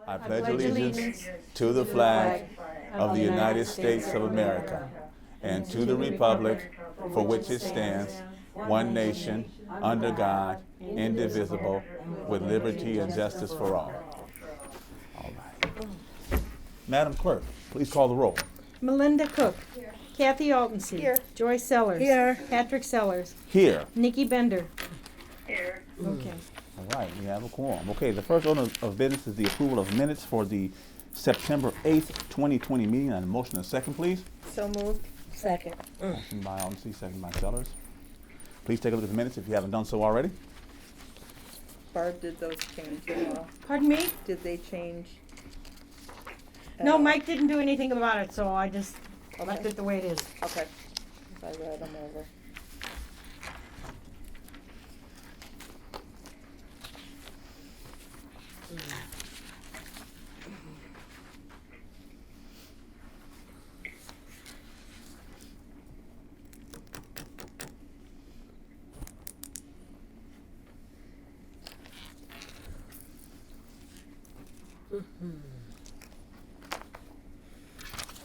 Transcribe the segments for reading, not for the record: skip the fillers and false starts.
I pledge allegiance to the flag of the United States of America and to the republic for which it stands, one nation, under God, indivisible, with liberty and justice for all. All right. Madam Clerk, please call the roll. Melinda Cook. Here. Kathy Altensi. Here. Joyce Sellers. Here. Patrick Sellers. Here. Nikki Bender. Here. Okay. All right, we have a quorum. Okay, the first order of business is the approval of minutes for the September 8th, 2020 meeting. And a motion and a second, please. So moved. Second. Motion by Aldency, second by Sellers. Please take a look at the minutes if you haven't done so already. Barb, did those change at all? Pardon me? Did they change? at No, all? Mike didn't do anything about it, so I just left Okay. it the way it is. Okay. I read them over.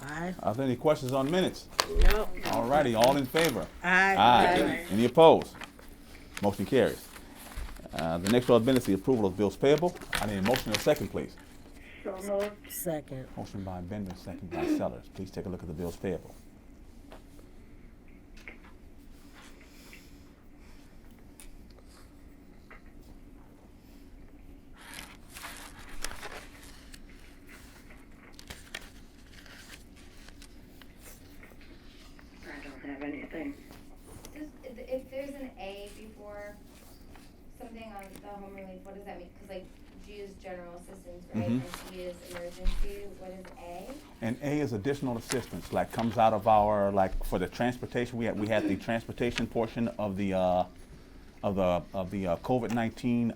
Aye. Are there any questions on minutes? No. All righty, all in favor? Aye. Aye. Any opposed? Motion carries. The next order of business is the approval of bills payable. I need a motion and a second, please. So moved. Second. Motion by Bender, second by Sellers. Please take a look at the bills payable. I don't have anything. If there's an A before something on the home relief, what does that mean? Because like G is general assistance, right? Mhm. And C is emergency. What is A? And A is additional assistance, like comes out of our, like for the transportation, we had the transportation portion of the COVID-19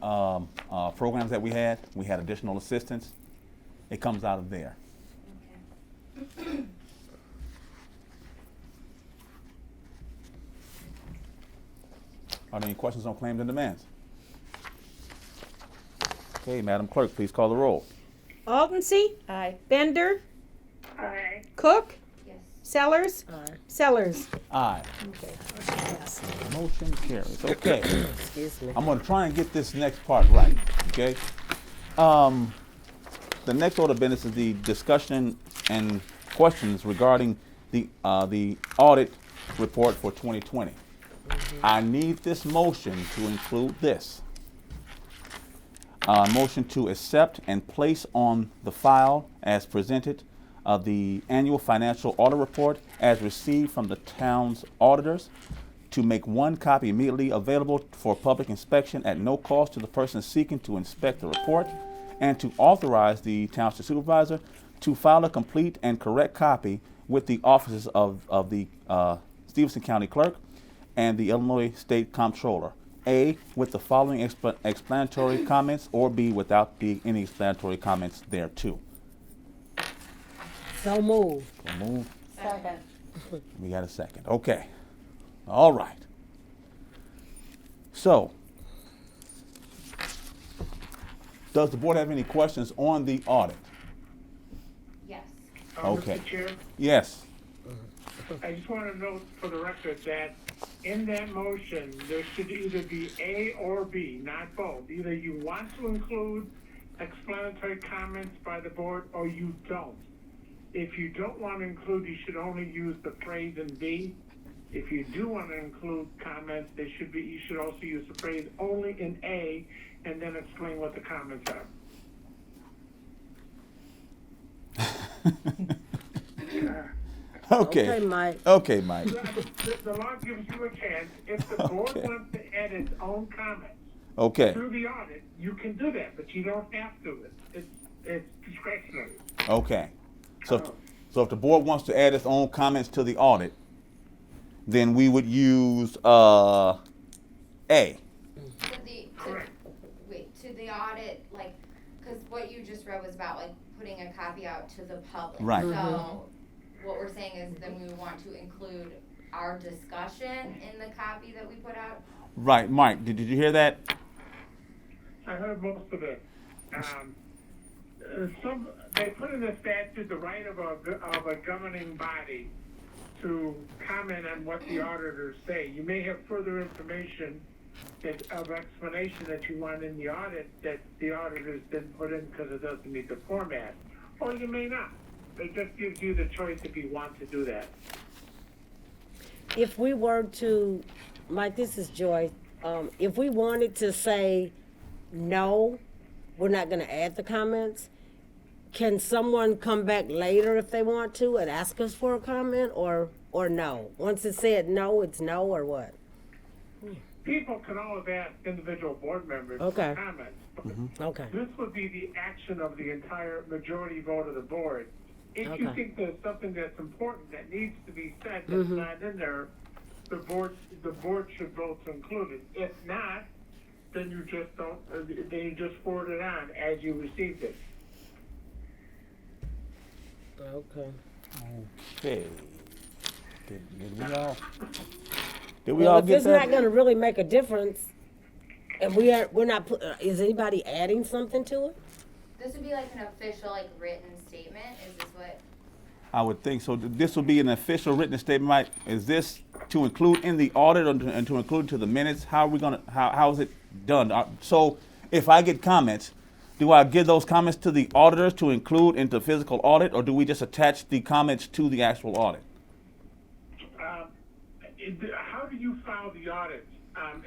programs that we had. We had additional assistance. It comes out of there. Okay. Are there any questions on claims and demands? Okay, Madam Clerk, please call the roll. Altensi. Aye. Bender. Aye. Cook. Yes. Sellers. Aye. Sellers. Aye. Okay. Motion carries. Okay. Excuse me. I'm going to try and get this next part right, okay? The next order of business is the discussion and questions regarding the audit report for 2020. I need this motion to include this. Motion to accept and place on the file as presented the annual financial audit report as received from the town's auditors, to make one copy immediately available for public inspection at no cost to the person seeking to inspect the report, and to authorize the township supervisor to file a complete and correct copy with the offices of the Stevenson County Clerk and the Illinois State Comptroller. A, with the following explanatory comments, or B, without any explanatory comments thereto. So moved. So move. Second. We got a second. Okay. All right. So, does the board have any questions on the audit? Yes. Okay. Mr. Chair, Yes. I just want to note for the record that in that motion, there should either be A or B, not both. Either you want to include explanatory comments by the board or you don't. If you don't want to include, you should only use the phrase in B. If you do want to include comments, you should also use the phrase only in A and then explain what the comments are. Okay. Okay, Mike. Okay, Mike. The law gives you a chance. If the board Okay. wants to add its own comments Okay. through the audit, you can do that, but you don't have to. It's discretionary. Okay. So if the board wants to add its own comments to the audit, then we would use A. Correct. To the audit, like, because what you just read was about like putting a copy out to the public. Right. So what we're saying is then we want to include our discussion in the copy that we put out. Right, Mike. Did you hear that? I heard most of it. they put in the statute the right of a governing body to comment on what the auditors say. You may have further information of explanation that you want in the audit that the auditors didn't put in because it doesn't meet the format, or you may not. It just gives you the choice if you want to do that. If we were to, Mike, this is Joy, if we wanted to say, no, we're not gonna add the comments, can someone come back later if they want to and ask us for a comment, or no? Once it's said no, it's no, or what? People can always ask individual board members Okay. for comments. Okay, This would be the action of the entire majority vote of the board. If you Okay. think there's something that's important that needs to be said that's not in there, the board should vote to include it. If not, then you just don't, then you just forward it on as you received it. okay. Okay. Did we all? Did we Well, all if get it's not that? gonna really make a difference, and we're not, is anybody adding something to it? This would be like an official, like, written statement, is this what? I would think so. This will be an official written statement, right? Is this to include in the audit and to include to the minutes? How are we gonna? How is it done? So, if I get comments, do I give those comments to the auditors to include into physical audit, or do we just attach the comments to the actual audit? How do you file the audit?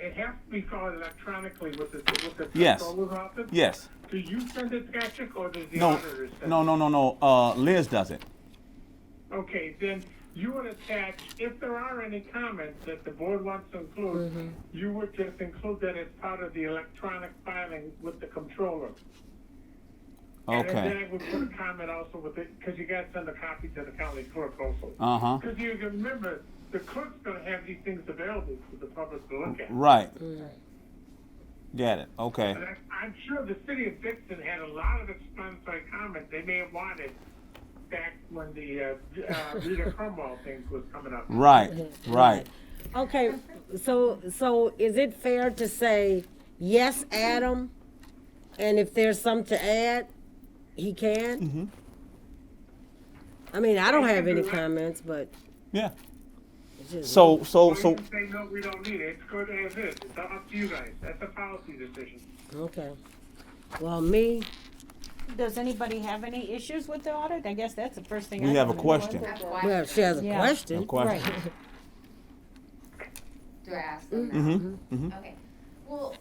It has to be filed electronically with the Yes. controller's office. Yes. Do you send it, Patrick, or does the No. auditors send it? No. Liz does it. Okay, then you would attach, if there are any comments that the board wants to include, you would just include that as part of the electronic filing with the controller. And then Okay. I would put a comment also with it, because you gotta send a copy to the county clerk also. Uh-huh. Because you can remember, the clerk's gonna have these things available for the public to look at. Right. Get it. Okay. And I'm sure the city of Dixon had a lot of explanatory comments they may have wanted back when the Rita Cromwell thing was coming up. Right. Right. Okay, so is it fair to say, yes, Adam, and if there's some to add, he can? I mean, I don't have any comments, but Yeah. it's just. So. Or you can say, no, we don't need it, it's good as is, it's up to you guys, that's a policy decision. Okay. Well, me, Does anybody have any issues with the audit? I guess that's the first thing. We I have a wanna know. question. That's well, if she has a Yeah. question. No question. Right. Do I ask them now? Mm-hmm. Okay, well,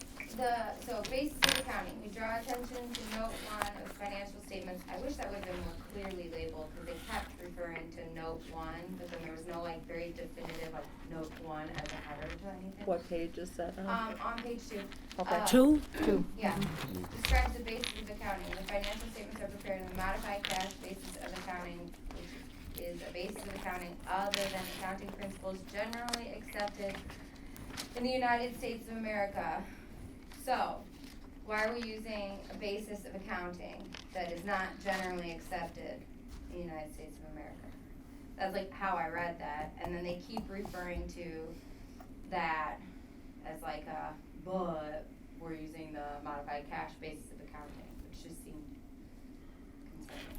so basis of accounting, we draw attention to note one of financial statements. I wish that would have been more clearly labeled, because they kept referring to note one, but then there was no like very definitive like note one as a header to anything. What page is that on? On page 2. Okay. Two? Yeah, describes the basis of accounting. The financial statements are prepared in the modified cash basis of accounting, which is a basis of accounting other than accounting principles generally accepted in the United States of America. So, why are we using a basis of accounting that is not generally accepted in the United States of America? That's like how I read that, and then they keep referring to that as like a, but we're using the modified cash basis of accounting, which just seemed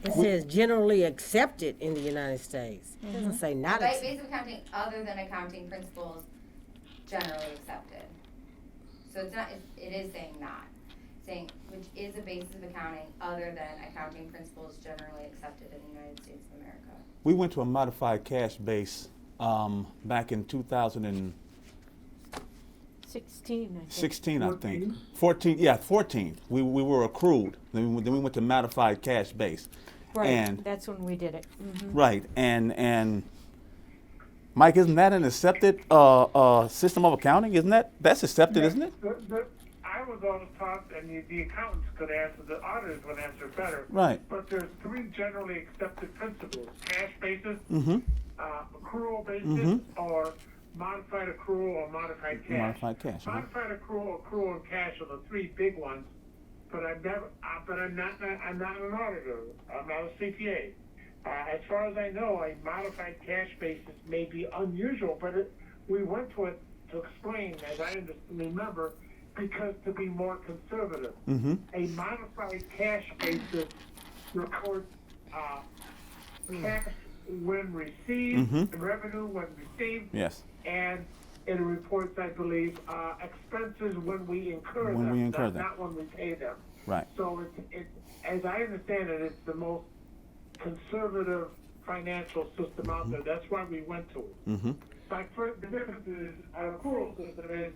concerning. It says generally accepted in the United States. It doesn't say not Right, accepted. basis of accounting other than accounting principles generally accepted. So it's not, it is saying not, saying which is a basis of accounting other than accounting principles generally accepted in the United States of America. We went to a modified cash base back in 2016, 16, I think. I think. 14. Yeah, 14. We were accrued. Then we went to modified cash base. Right, And that's when we did it. right. And Mike, isn't that an accepted system of accounting? That's accepted, isn't it? I was always taught, and the accountants could answer, the auditors would answer better. Right. But there's 3 generally accepted principles: cash basis, Mm-hmm. accrual basis, or modified accrual or modified cash. Modified cash. Uh-huh. Modified accrual, and cash are the 3 big ones. But I'm not an auditor. I'm not a CPA. As far as I know, a modified cash basis may be unusual, but we went to it to explain, as I remember, because to be more conservative. Mm-hmm. A modified cash basis reports, cash when received, Mhm. revenue when received, Yes. and it reports, I believe, expenses when we incur When them, we incur not, them. not when we pay them. Right. So as I understand it, it's the most conservative financial system out there. That's why we went to it. Mm-hmm. Like, the difference is, our accrual system is,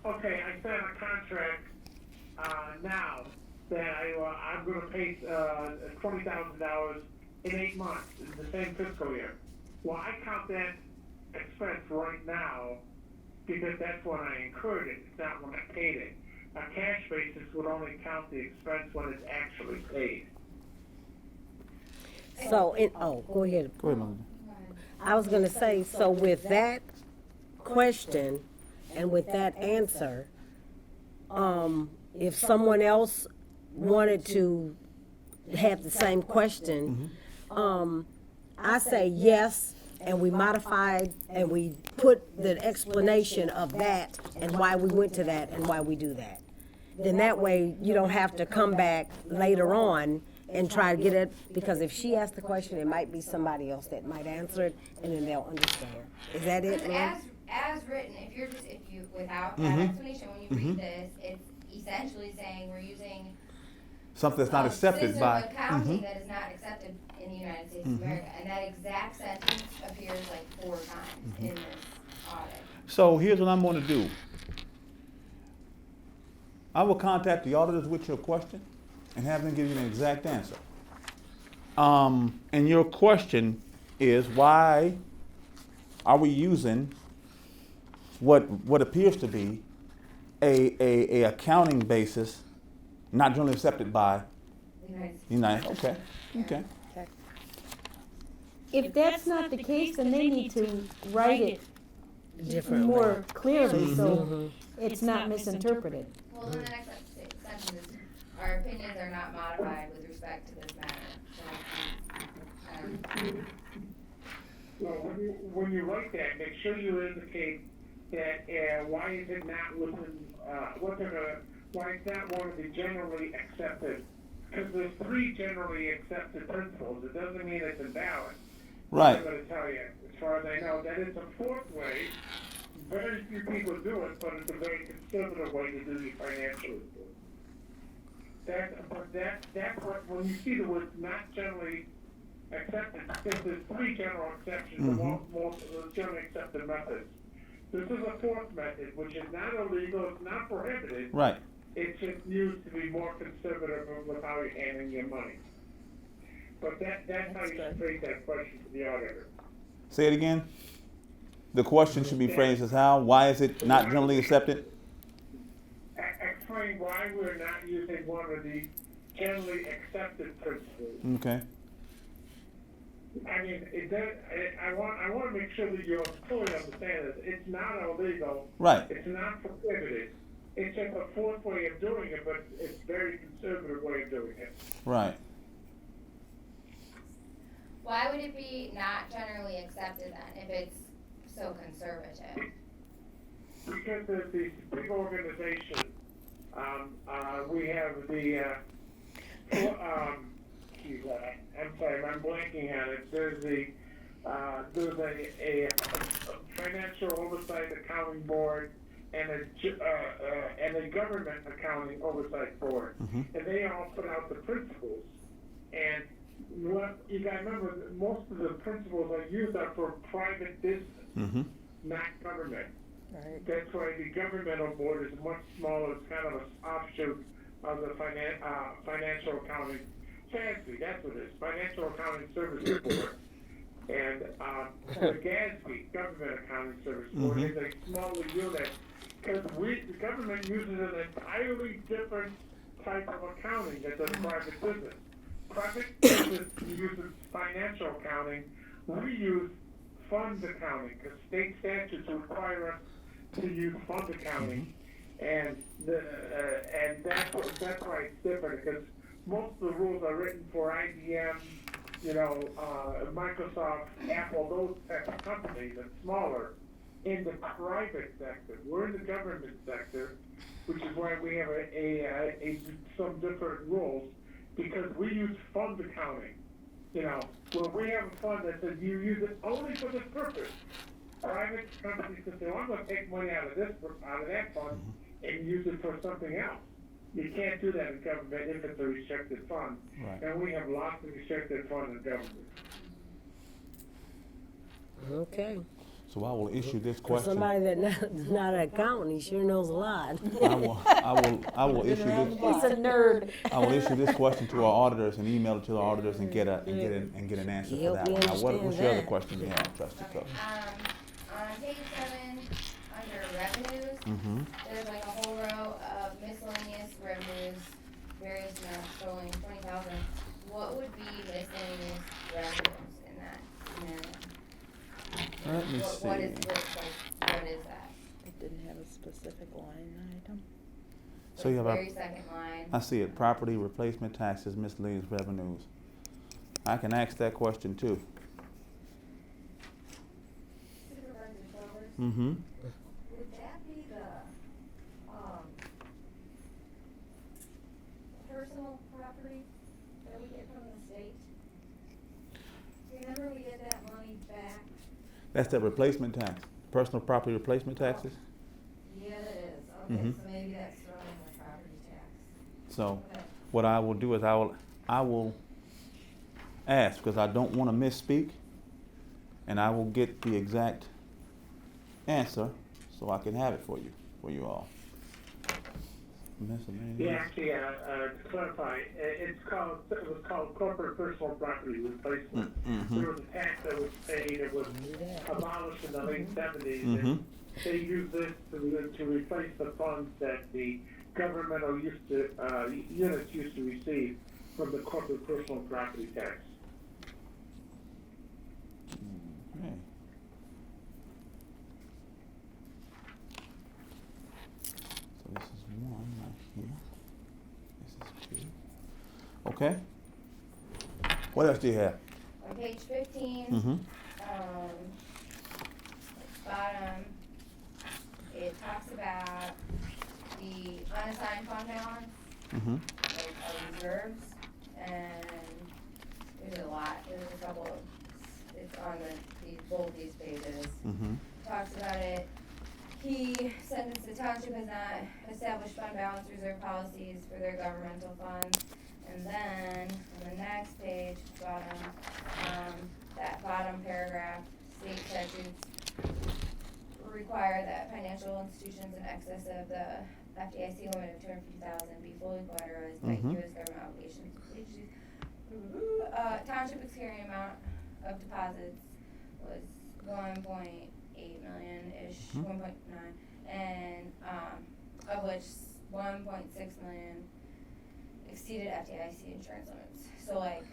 okay, I sign a contract, now, that I'm gonna pay, $20,000 in 8 months, in the same fiscal year. Well, I count that expense right now, because that's when I incurred it, it's not when I paid it. A cash basis would only count the expense when it's actually paid. So, go ahead. Go ahead, Melinda. I was gonna say, so with that question and with that answer, if someone else wanted to have the same question, I say yes, and we modified, and we put the explanation of that and why we went to that and why we do that. Then that way, you don't have to come back later on and try to get it, because if she asks the question, it might be somebody else that might answer it, and then they'll understand. Is that it, Because ma'am? as written, if you, without that explanation, when you read this, it's essentially saying we're using Something that's not accepted system by. of accounting that is not accepted in the United States of America, and that exact sentence appears like 4 times in this audit. So here's what I'm going to do. I will contact the auditors with your question and have them give you an exact answer. And your question is, why are we using what appears to be a accounting basis not generally accepted by The United States. the United? Okay. Okay. If that's not the case, then they need to write it Different more clearly, so it's not misinterpreted. Well, then the next sentence is, our opinions are not modified with respect to this matter. So, Well, when you write that, make sure you indicate that, why is it not within, why it's not one of the generally accepted, because there's 3 generally accepted principles, it doesn't mean it's invalid. Right. I'm gonna tell you, as far as I know, that it's a 4th way, very few people do it, but it's a very conservative way to do your financial report. That's what, when you see the word not generally accepted, because there's 3 general exceptions to most of the generally accepted methods. This is a 4th method, which is not illegal, it's not prohibited. Right. It's just used to be more conservative with how you're handling your money. But that's how you should phrase that question to the auditor. Say it again. The question should be phrased as how? Why is it not generally accepted? Explain why we're not using one of the generally accepted principles. Okay. I mean, I want to make sure that you fully understand this. It's not illegal. Right. It's not prohibited. It's just a 4th way of doing it, but it's a very conservative way of doing it. Right. why would it be not generally accepted then, if it's so conservative? Because there's these big organizations, we have the, I'm sorry, I'm blanking on it. There's a financial oversight accounting board and a government accounting oversight board, and they all put out the principles. And what you got to remember, most of the principles are used are for private business, not government. Right. That's why the governmental board is much smaller. It's kind of an offshoot of the financial accounting. FASB, that's what it is, Financial Accounting Services Board. And the GASB, Government Accounting Services Board, is a smaller unit because the government uses an entirely different type of accounting that does private business. Private business uses financial accounting. We use fund accounting because state statutes require us to use fund accounting, and that's why it's different because most of the rules are written for IBM, Microsoft, Apple, those types of companies and smaller in the private sector. We're in the government sector, which is why we have some different rules. because we use fund accounting. You know, when we have a fund that says you use it only for this purpose. Private companies can say, well, I'm gonna take money out of that fund and use it for something else. You can't do that in government if it's a restricted fund. Right. And we have lots of restricted funds in government. Okay. So I will issue this For question. somebody that's not an accountant, he sure knows a lot. I will issue this. He's a nerd. I will issue this question to our auditors and email it to the auditors and get an answer for Help that me one. Now, what's understand your other that. question you have, Trustee Cook? On page 7, under revenues, Mm-hmm. there's like a whole row of miscellaneous revenues, various amounts totaling 20,000. What would be miscellaneous revenues in that scenario? Let me What is, see. what is that? It didn't have a specific line item. So you have Very a, second line. I see it, property replacement taxes, miscellaneous revenues. I can ask that question too. Supervisor Flowers, Mm-hmm. would that be the, personal property that we get from the state? Remember we get that money back? That's the replacement tax, personal property replacement taxes? Yeah, it is, okay, Mhm. so maybe that's thrown in the property tax. So Okay. what I will do is I will ask, because I don't want to misspeak, and I will get the exact answer so I can have it for you all. Miscellaneous. Yeah, actually, to clarify, it was called corporate personal property replacement. Mhm. There was a tax that was paid, it was abolished in the late 70s. Mhm. And they used this to replace the funds that the governmental units used to receive from the corporate personal property tax. Okay. So this is one right here. This is two. Okay. What else do you have? On page 15, Mm-hmm. Bottom, it talks about the unassigned fund balance, Mm-hmm. like our reserves, and there's a lot, there's a couple of, it's on both these pages. Mm-hmm. Talks about it. He said that the township has not established fund balance reserve policies for their governmental funds. And then, on the next page, bottom, that bottom paragraph, state statutes require that financial institutions in excess of the FDIC limit of $250,000 be fully collateralized by Mhm. U.S. government obligations. Township carrying amount of deposits was 1.8 million-ish, Mhm. 1.9, and of which 1.6 million exceeded FDIC insurance limits. So like,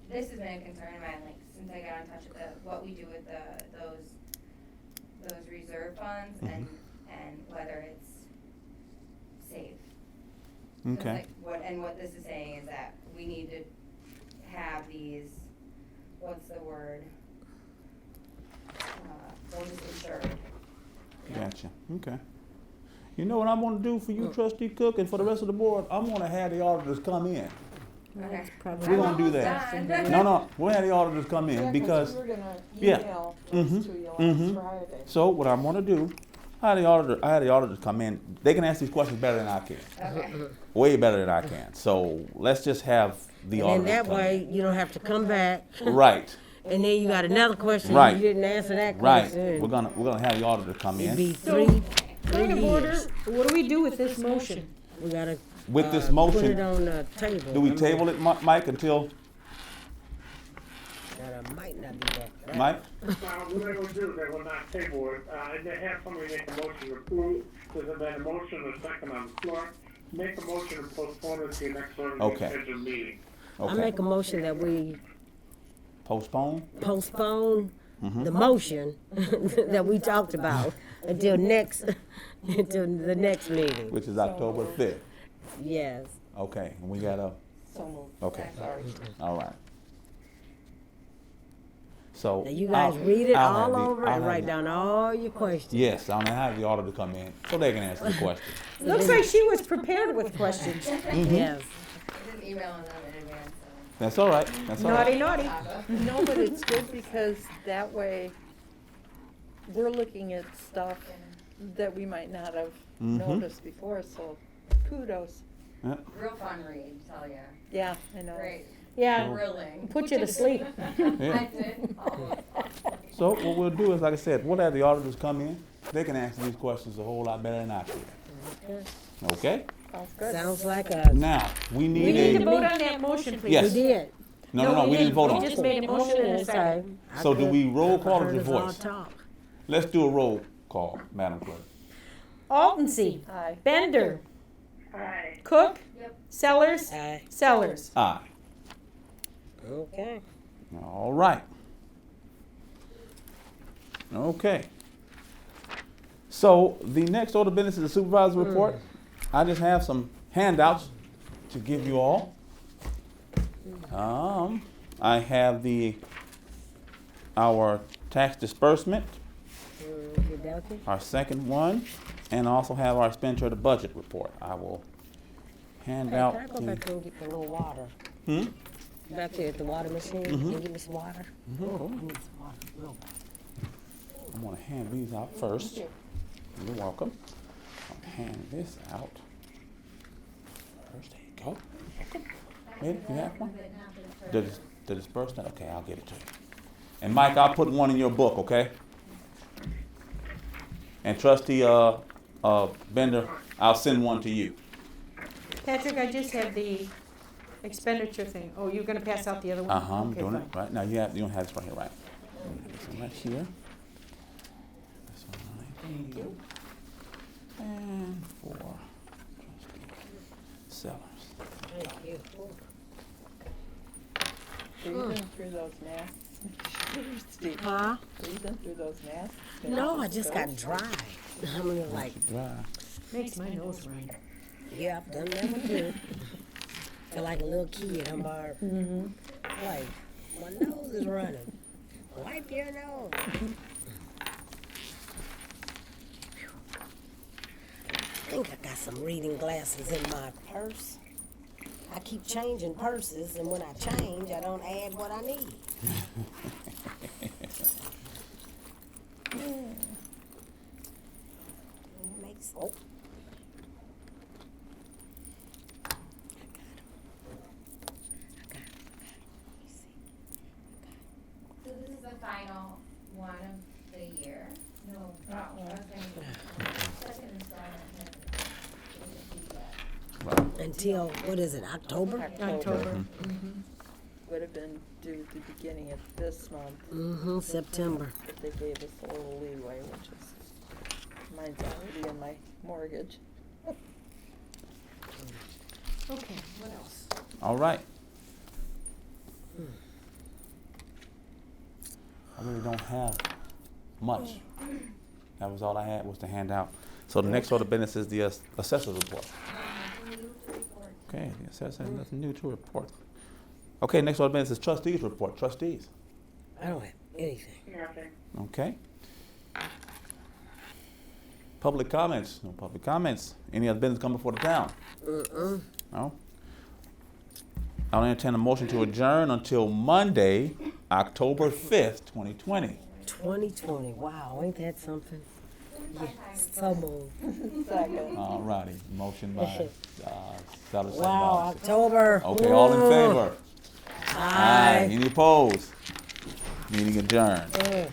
this has been a concern of mine, like, since I got in touch with what we do with those reserve funds and whether it's safe. 'Cause, Okay. like, what this is saying is that we need to have these, what's the word? Those insured. Gotcha. Okay. You know what I'm gonna do for you, Trustee Cook, and for the rest of the board? I'm gonna have the auditors come in. Okay. We're gonna do that. Done. No, we'll have the auditors come in because, we were gonna yeah. email Mhm. those to you Mhm. last Friday. so what I'm gonna do, I had the auditors come in. They can ask these questions better than I can. Okay. Way better than I can. So let's just have the And auditors that come way, you don't have to come back, in. Right, and then you got another question, Right. you didn't answer that right. question. We're gonna have the auditors come It'd be in. three Point of order, years. what do we do with this motion? We gotta, With this put it motion, on the table. do we table it, Mike, until, That might not be that. Mike? What they will do, they will not table it, and they have somebody make a motion to approve, there's been a motion and a second on the floor, make a motion to postpone it to your next order Okay. scheduled meeting. I Okay. make a motion that we Postpone? postpone Mhm. the motion that we talked about until the next meeting. Which is October 5th. Yes. Okay, and we got a, So moved. okay, Sorry. all right. So. Now you guys read it I'll have all the- over I'll and have write the- down all your questions. Yes, I'm gonna have the auditor come in so they can answer the questions. Looks like she was prepared with questions. Yes. I didn't email them in advance, so. That's all right, that's all right. Naughty, naughty. No, but it's good because that way we're looking at stuff that we might not have noticed before, so kudos. Yeah. Real fun read, tell ya. Yeah, I know. Great. Yeah, Thrilling. put you to sleep. Yeah. I did. Almost. So what we'll do is, like I said, we'll have the auditors come in. They can answer these questions a whole lot better than I can. Okay? Sounds good. Sounds like us. Now, we We need need to a, vote on that motion, please. Yes. We did. no, we didn't vote on We it. just made a motion and a second. So do we roll call or Heard do us all voice? talk. Let's do a roll call, Madam Clerk. Altense, Aye. Bender, Aye. Cook, Yep. Sellers, Aye. Sellers. Aye. Okay. All right. Okay. So the next order of business is the supervisor's report. I just have some handouts to give you all. I have our tax disbursement, Okey-dokey. our second one, and I also have our expenditure of the budget report. I will hand Hey, out. can I go back there and get the little water? Hmm? Back there at the water machine, can you give me some water? Oh, I need some water, real bad. I'm gonna hand these out first. You're welcome. I'll hand this out first. There you go. Welcome. Ready? You have one? The disbursement? Okay, I'll give it to you. And Mike, I'll put one in your book, okay? And trustee Bender, I'll send one to you. Patrick, I just have the expenditure thing. Oh, you're gonna pass out the other one? I'm Okay, doing fine. it right now. You don't have this right here, right? This one right here. This one right here. And for trustee Sellers. Thank you. Breathing through those masks. Steve, Huh? breathing through those masks. No, I just got dry. I'm gonna like, Dry. Makes my nose run. yeah, I've done that one too. Feel like a little kid, I'm Barb. Like, my nose is running. Wipe your nose. I think I got some reading glasses in my purse. I keep changing purses, and when I change, I don't add what I need. Makes, oh. So this is the final one of the year. No, not one. Second installment. Until, what is it, October? October. Would have been due the beginning of this month, Mm-hmm, September. but they gave us a little leeway, which is, mine's already in my mortgage. Okay, what else? All right. I really don't have much. That was all I had was to hand out. So the next order of business is the assessor's report. Okay, the assessor has nothing new to report. Okay, next order of business is trustees report. Trustees. I don't have anything. Nothing. Okay. Public comments. No public comments. Any other business come before the town? No. I'll entertain a motion to adjourn until Monday, October 5th, 2020. 2020, wow, ain't that something? Yeah, so moved. Second. All righty. Motion by Sellers. second Wow, by- October. Okay, all in favor? Aye. Any opposed? Meeting adjourned. Mm.